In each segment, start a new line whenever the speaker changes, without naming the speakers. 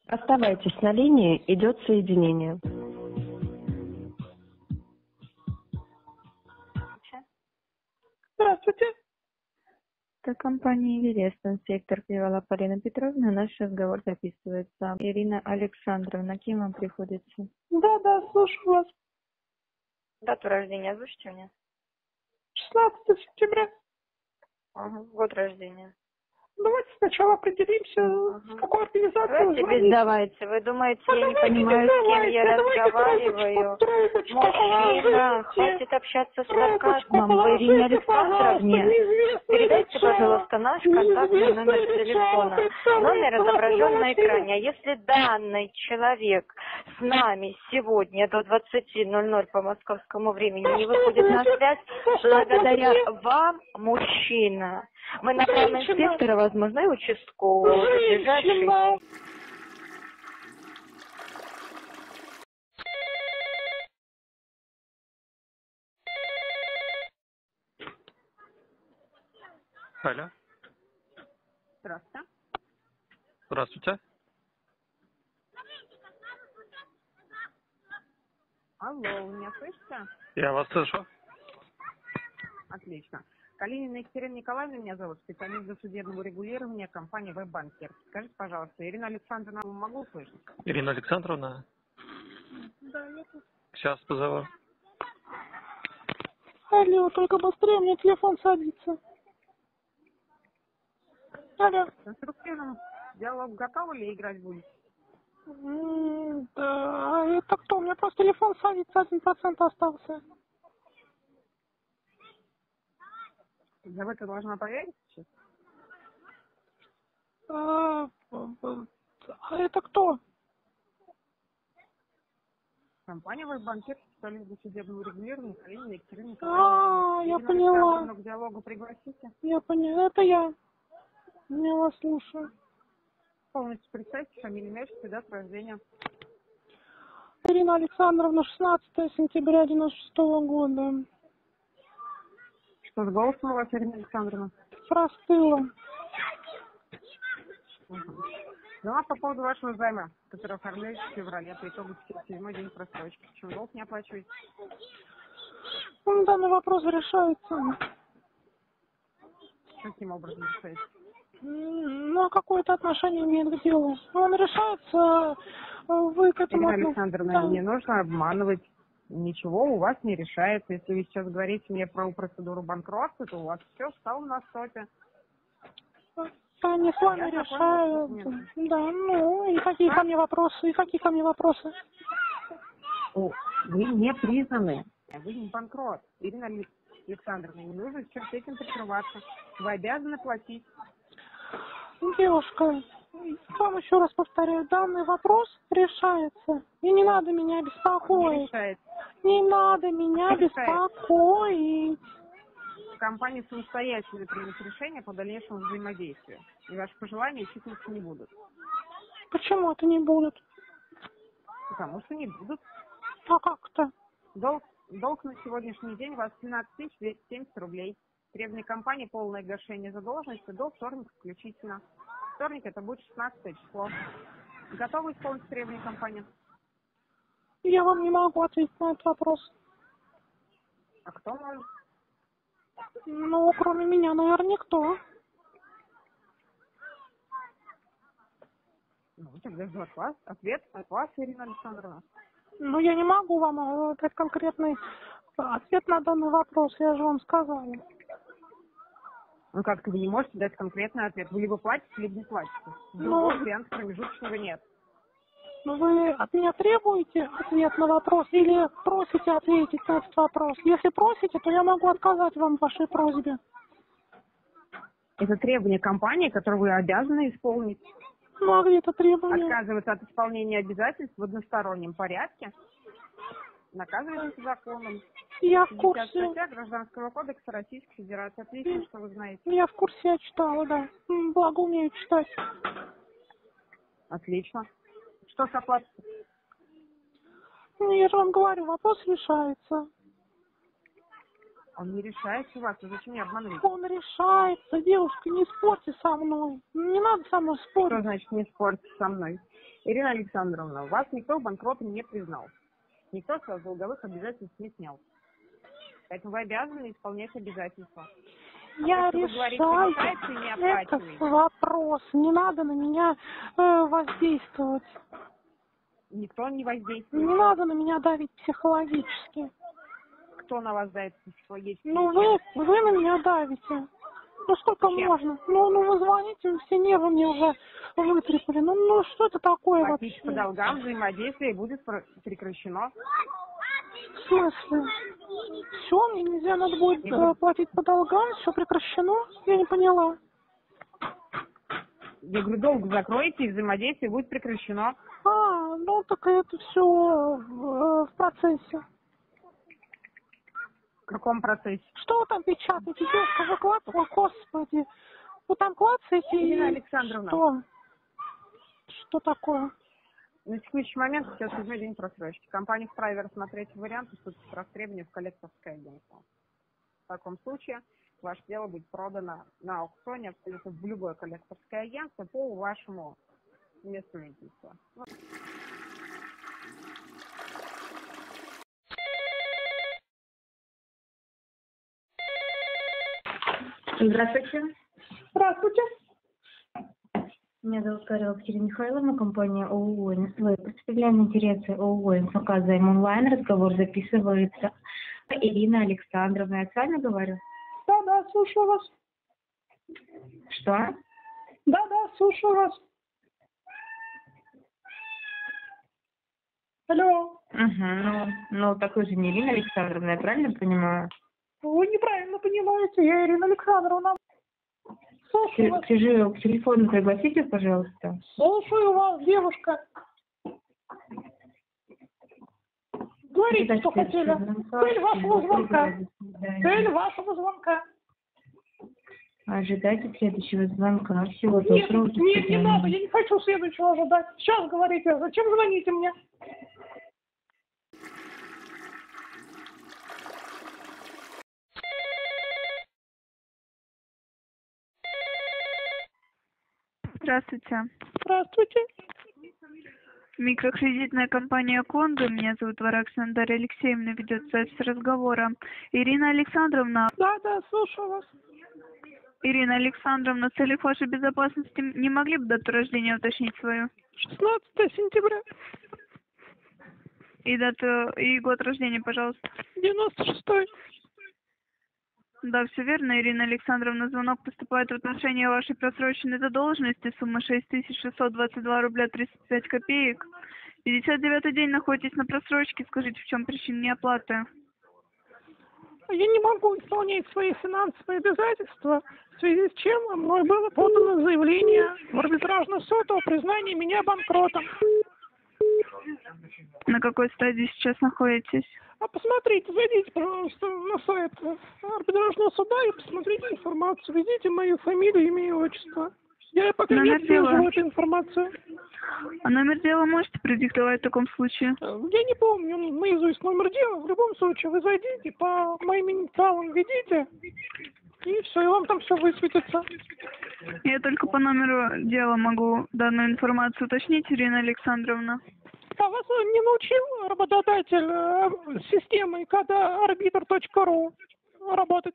Оставайтесь на линии, идет соединение.
Здравствуйте.
Это компания «Велестон», сектор привела Полина Петровна. Наш разговор записывается. Ирина Александровна, кем вам приходится?
Да, слушаю вас.
Дату рождения озвучите мне?
16 сентября.
Год рождения.
Давайте сначала определимся, с какой организацией вы звоните.
Давайте. Вы думаете, я не понимаю, с кем я разговариваю? Мужчина, хватит общаться с сарказмом. Вы Ирине Александровне. Передайте, пожалуйста, наш контактный номер телефона. Номер отображен на экране. А если данный человек с нами сегодня до 20:00 по московскому времени не выходит на связь, благодаря вам, мужчина, мы направим инспектора, возможно, и участкового.
Алло.
Здравствуйте.
Здравствуйте.
Алло, вы меня слышите?
Я вас слышу.
Отлично. Калинина Екатерина Николаевна меня зовут, специалист досудебного регулирования компании «Веб-банкер». Скажите, пожалуйста, Ирина Александровна, могу услышать?
Ирина Александровна?
Да, я тут.
Сейчас позову.
Алло, только быстрее, мне телефон садится. Алло. В конструктивном диалог готовы или играть будете? Да, это кто? У меня просто телефон садится, 1% остался. Я в это должна поверить сейчас? А это кто? Компания «Веб-банкер», специалист досудебного регулирования, Калинина Екатерина Николаевна.
Я поняла.
К диалогу пригласите?
Я поняла, это я. Я вас слушаю.
Полностью представьте, фамилию, имя, дату рождения.
Ирина Александровна, 16 сентября 96-го года.
Что с голосом у вас, Ирина Александровна?
Простыла.
Ну, по поводу вашего займа, который оформляете в феврале, по итогу 7-й день просрочки. Почему долг не оплачиваете?
Данный вопрос решается.
Каким образом решаете?
Ну, а какое-то отношение имеет к делу. Он решается, вы к этому...
Ирина Александровна, не нужно обманывать. Ничего у вас не решается. Если вы сейчас говорите мне про процедуру банкротства, то у вас все встало на стопе.
Они с вами решают. Да, ну, и какие ко мне вопросы?
Вы не признаны. Вы не банкрот. Ирина Александровна, не нужно сейчас с этим прикрываться. Вы обязаны платить.
Девушка, вам еще раз повторяю, данный вопрос решается. И не надо меня беспокоить. Не надо меня беспокоить.
Компания самостоятельно примет решение по дальнейшему взаимодействию. И ваши пожелания учитываться не будут.
Почему это не будут?
Потому что не будут.
А как-то?
Долг на сегодняшний день у вас 17 270 рублей. Требование компании — полное гашение задолженности до вторника включительно. Вторник это будет 16 число. Готовы исполнить требования компании?
Я вам не могу ответить на этот вопрос.
А кто может?
Ну, кроме меня, наверное, никто.
Ну, тогда жду ответ от вас, Ирина Александровна.
Ну, я не могу вам дать конкретный ответ на данный вопрос, я же вам сказала.
Ну, как-то вы не можете дать конкретный ответ. Вы либо платите, либо не платите. Другого варианта промежуточного нет.
Ну, вы от меня требуете ответ на вопрос или просите ответить на этот вопрос? Если просите, то я могу отказать вам в вашей просьбе.
Это требование компании, которое вы обязаны исполнить.
Ну, а где это требование?
Отказываться от исполнения обязательств в одностороннем порядке наказывается законом.
Я в курсе.
Статья Гражданского кодекса Российской Федерации. Отлично, что вы знаете.
Я в курсе, я читала, да. Благо умею читать.
Отлично. Что с оплатой?
Ну, я же вам говорю, вопрос решается.
Он не решается у вас, вы зачем меня обманываете?
Он решается, девушка, не спорьте со мной. Не надо со мной спорить.
Что значит не спорьте со мной? Ирина Александровна, вас никто банкротом не признал. Никто с вас долговых обязательств не снял. Поэтому вы обязаны исполнять обязательства.
Я
То, что вы говорите,
решаю
мешается и не
этот
оплачиваете.
вопрос. Не надо на меня воздействовать.
Никто не воздействует.
Не надо на меня давить психологически.
Кто на вас дает психологически?
Ну вы на меня давите. Ну сколько
Чем?
можно? Ну вы звоните, все нервы мне уже вытрепали. Ну что это такое
Платить по
вообще?
долгам, взаимодействие будет прекращено.
В смысле? Все, мне нельзя, надо будет платить по долгам, все прекращено? Я не поняла.
Я говорю, долг закроете, и взаимодействие будет прекращено.
Ну так это все в процессе.
В каком процессе?
Что вы там печатаете? Девушка, вы клацаете? Ой, господи. Вы там клацаете?
Ирина Александровна.
Что? Что такое?
На текущий момент сейчас 7 день просрочки. Компания вправе рассмотреть варианты вступить в требования в коллекторское агентство. В таком случае ваше дело будет продано на аукционе абсолютно в любое коллекторское агентство по вашему месту жительства.
Здравствуйте.
Здравствуйте.
Меня зовут Карла Катерина Михайловна, компания ООО «НСВ». Представляем интересы ООО «НФК Займ Онлайн». Разговор записывается. Ирина Александровна, я с вами говорю?
Да, слушаю вас.
Что?
Да, слушаю вас. Алло.
Ну, такой же не Ирина Александровна, я правильно понимаю?
Вы неправильно понимаете, я Ирина Александровна. Слушаю вас.
К телефону пригласите, пожалуйста.
Слушаю вас, девушка. Говорите, что хотели. Цель вашего звонка. Цель вашего звонка.
Ожидайте следующего звонка. Всего доброго.
Нет, не надо, я не хочу следующего ожидать. Сейчас говорите, зачем звоните мне?
Здравствуйте.
Здравствуйте.
Микрокредитная компания «Конго». Меня зовут Вараксина Дарья Алексеевна. Ведет запись разговора. Ирина Александровна.
Да, слушаю вас.
Ирина Александровна, в целях вашей безопасности не могли бы дату рождения уточнить свою?
16 сентября.
И год рождения, пожалуйста.
96-й.
Да, все верно, Ирина Александровна. Звонок поступает в отношении вашей просроченной задолженности. Сумма 6622 рубля 35 копеек. 59-й день находитесь на просрочке. Скажите, в чем причина неоплаты?
Я не могу исполнять свои финансовые обязательства, в связи с чем мной было подано заявление в арбитражный суд о признании меня банкротом.
На какой стадии сейчас находитесь?
Посмотрите, зайдите, пожалуйста, на сайт арбитражного суда и посмотрите информацию. Введите мою фамилию, имя и отчество. Я пока не отслеживаю эту информацию.
А номер дела можете продиктовать в таком случае?
Я не помню наизусть номер дела. В любом случае, вы зайдите, по моим инициалам введите, и все, и вам там все высветится.
Я только по номеру дела могу данную информацию уточнить, Ирина Александровна.
А вас не научил работодатель системой arbiter.ru работать?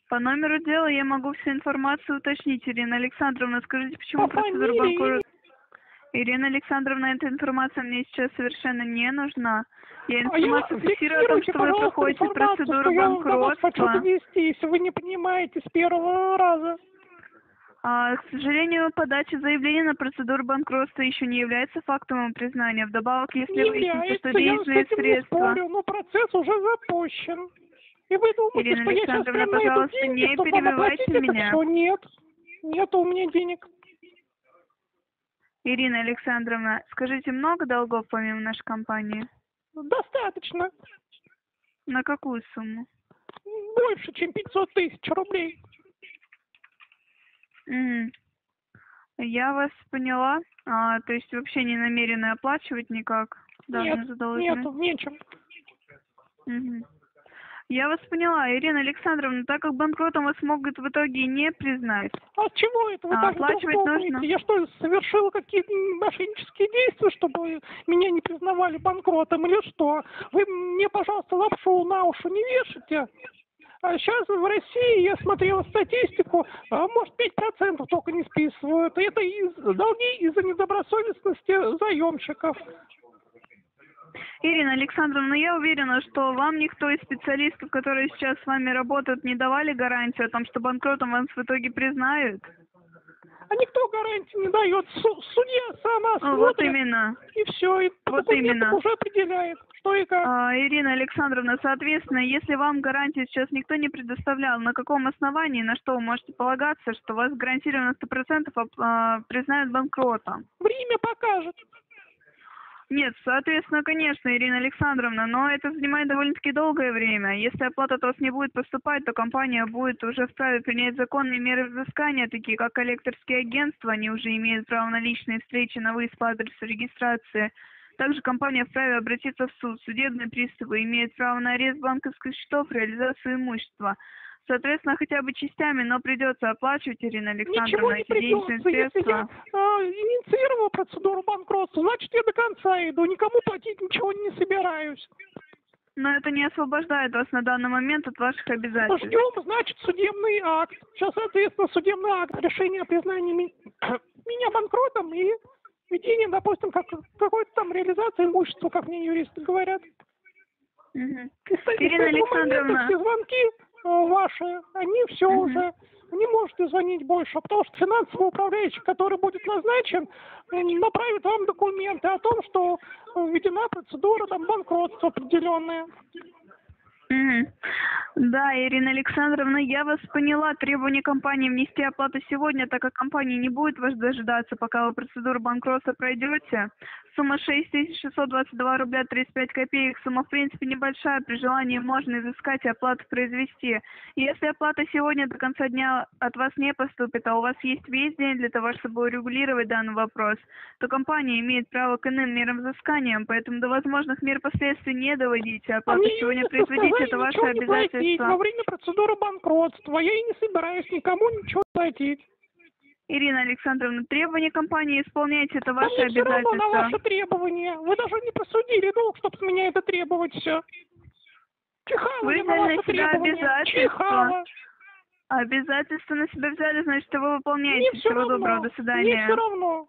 По номеру дела я могу всю информацию уточнить, Ирина Александровна. Скажите, почему процедура банкротства? Ирина Александровна, эта информация мне сейчас совершенно не нужна. Я информацию фиксирую о том, что вы проходите процедуру банкротства.
Хочу довести, если вы не понимаете с первого раза.
К сожалению, подача заявления на процедуру банкротства еще не является фактом признания. Вдобавок, если выяснится, что денежные средства...
Не спорю, но процесс уже запущен. И вы думаете,
Ирина
что я сейчас
Александровна,
прям найду
пожалуйста,
деньги,
не
чтобы
перебивайте
оплатить это
меня.
все? Нет у меня денег.
Ирина Александровна, скажите, много долгов помимо нашей компании?
Достаточно.
На какую сумму?
Больше, чем 500 тысяч рублей.
Я вас поняла. То есть вообще не намерены оплачивать никак данную задолженность?
Нету, нечем.
Я вас поняла, Ирина Александровна, так как банкротом вас могут в итоге не признать.
А с чего это вы так
оплачивать
думаете?
нужно.
Я что, совершила какие-то мошеннические действия, чтобы меня не признавали банкротом или что? Вы мне, пожалуйста, лапшу на уши не вешайте. А сейчас в России, я смотрела статистику, может 5% только не списывают. Это долги из-за недобросовестности заемщиков.
Ирина Александровна, я уверена, что вам никто из специалистов, которые сейчас с вами работают, не давали гарантию о том, что банкротом вас в итоге признают.
А никто гарантии не дает. Судья сама смотрит.
Вот именно.
И все. И
Вот именно.
уже определяет, что и как.
Ирина Александровна, соответственно, если вам гарантию сейчас никто не предоставлял, на каком основании, на что вы можете полагаться, что вас гарантированно 100% признают банкротом?
Время покажет.
Нет, соответственно, конечно, Ирина Александровна, но это занимает довольно-таки долгое время. Если оплата от вас не будет поступать, то компания будет уже вправе принять законные меры взыскания, такие как коллекторские агентства, они уже имеют право на личные встречи на выезд по адресу регистрации. Также компания вправе обратиться в суд. Судебные приставы имеют право на арест банковских счетов, реализацию имущества. Соответственно, хотя бы частями, но придется оплачивать, Ирина Александровна, эти денежные средства.
Если я инициировала процедуру банкротства, значит, я до конца иду, никому платить ничего не собираюсь.
Но это не освобождает вас на данный момент от ваших обязательств.
Ждем, значит, судебный акт. Сейчас, соответственно, судебный акт, решение о признании меня банкротом и ведение, допустим, какой-то там реализации имущества, как мне юристы говорят.
Ирина Александровна.
Все звонки ваши, они все уже не можете звонить больше, потому что финансовый управляющий, который будет назначен, направит вам документы о том, что введена процедура там банкротства определенная.
Да, Ирина Александровна, я вас поняла. Требование компании внести оплату сегодня, так как компания не будет вас дожидаться, пока вы процедуру банкротства пройдете. Сумма 6622 рубля 35 копеек. Сумма, в принципе, небольшая. При желании можно изыскать и оплату произвести. И если оплата сегодня до конца дня от вас не поступит, а у вас есть весь день для того, чтобы урегулировать данный вопрос, то компания имеет право к иным мерам взыскания, поэтому до возможных мер последствий не доводите. Оплату сегодня производить — это ваше обязательство.
Во время процедуры банкротства я и не собираюсь никому ничего платить.
Ирина Александровна, требования компании исполняйте, это ваше
обязательство. Все равно на
обязательство.
ваши требования. Вы даже не просудили долг, чтобы с меня это требовать все. Чихала
Вы
я на
взяли
ваши
на себя
требования.
обязательства.
Чихала.
Обязательства на себя взяли, значит, вы выполняете.
Мне все
Всего
равно.
доброго, до свидания.
Мне все равно.